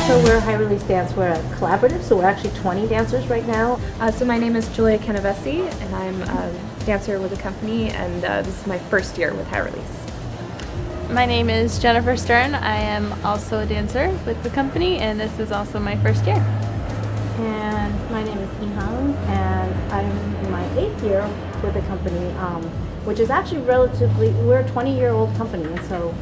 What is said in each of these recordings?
So we're High Release Dance. We're a collaborative, so we're actually 20 dancers right now. So my name is Julia Canavesi, and I'm a dancer with the company, and this is my first year with High Release. My name is Jennifer Stern. I am also a dancer with the company, and this is also my first year. And my name is Ihang, and I'm in my 8th year with the company, which is actually we're a 20-year-old company, and so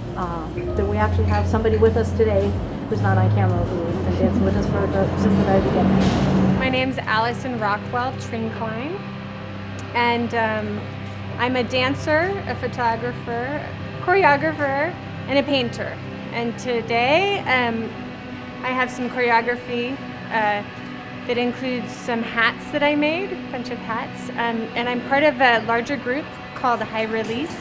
that we actually have somebody with us today who's not on camera, who's been dancing with us since the very beginning. My name's Allison Rockwell Trinkline, and I'm a dancer, a photographer, choreographer, and a painter. And today I have some choreography that includes some hats that I made, a bunch of hats, and I'm part of a larger group called High Release.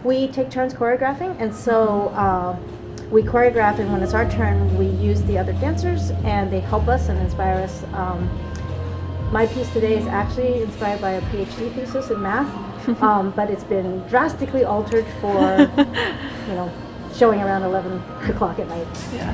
We take turns choreographing, and so we choreograph, and when it's our turn, we use the other dancers, and they help us and inspire us. My piece today is actually inspired by a PhD thesis in math, but it's been drastically altered for, showing around 11 o'clock at night. Yeah.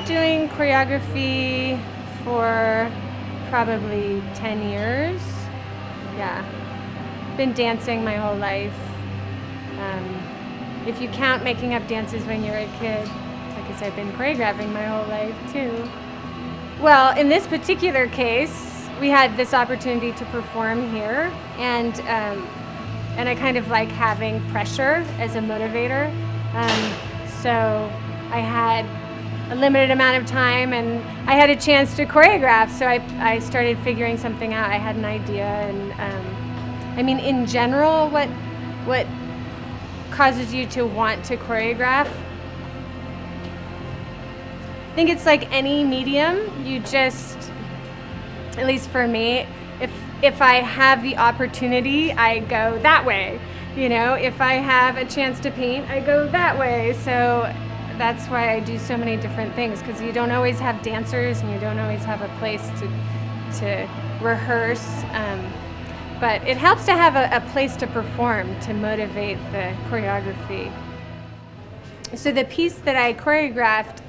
Doing choreography for probably 10 years. Yeah, been dancing my whole life. If you count making up dances when you're a kid, like I said, I've been choreographing my whole life too. Well, in this particular case, we had this opportunity to perform here, and I kind of like having pressure as a motivator. So I had a limited amount of time, and I had a chance to choreograph, so I started figuring something out. I had an idea, and I mean, in general, what causes you to want to choreograph? I think it's like any medium. You just, at least for me, if I have the opportunity, I go that way. If I have a chance to paint, I go that way. So that's why I do so many different things, because you don't always have dancers and you don't always have a place to rehearse. But it helps to have a place to perform, to motivate the choreography. So the piece that I choreographed,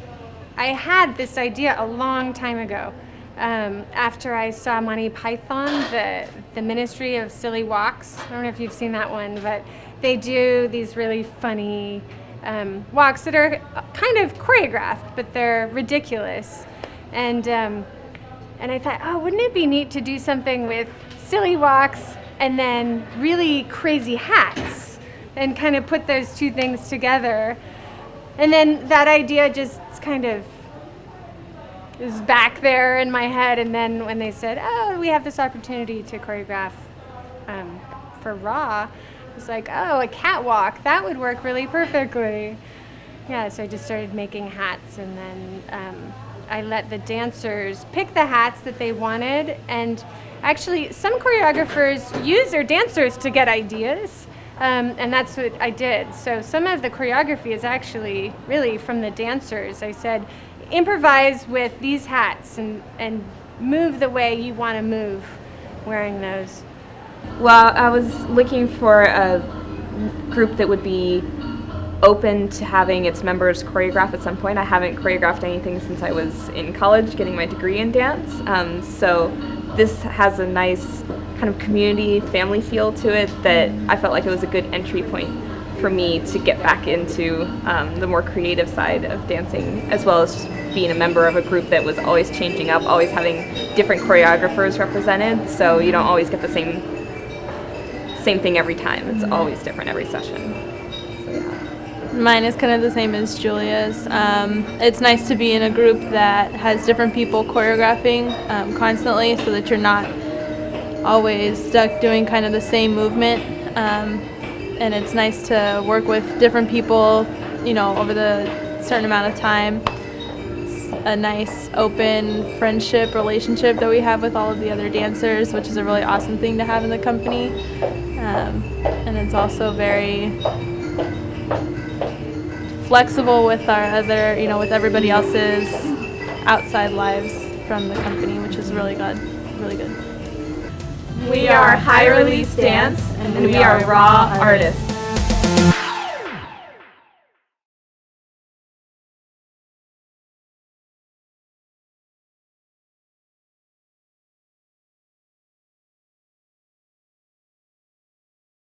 I had this idea a long time ago. After I saw Monty Python, the Ministry of Silly Walks. I don't know if you've seen that one, but they do these really funny walks that are kind of choreographed, but they're ridiculous. And I thought, oh, wouldn't it be neat to do something with silly walks and then really crazy hats, and kind of put those two things together. And then that idea just kind of is back there in my head. And then when they said, oh, we have this opportunity to choreograph for Raw, it's like, oh, a catwalk, that would work really perfectly. Yeah, so I just started making hats, and then I let the dancers pick the hats that they wanted. And actually, some choreographers use their dancers to get ideas, and that's what I did. So some of the choreography is actually really from the dancers. I said, improvise with these hats and move the way you want to move wearing those? Well, I was looking for a group that would be open to having its members choreograph at some point. I haven't choreographed anything since I was in college getting my degree in dance. So this has a nice kind of community, family feel to it that I felt like it was a good entry point for me to get back into the more creative side of dancing, as well as just being a member of a group that was always changing up, always having different choreographers represented, so you don't always get the same thing every time. It's always different every session. So, yeah. Mine is kind of the same as Julia's. It's nice to be in a group that has different people choreographing constantly, so that you're not always stuck doing kind of the same movement. And it's nice to work with different people, over the certain amount of time. It's a nice, open friendship relationship that we have with all of the other dancers, which is a really awesome thing to have in the company. And it's also very flexible with our other, with everybody else's outside lives from the company, which is really good, really good. We are High Release Dance, and we are raw artists.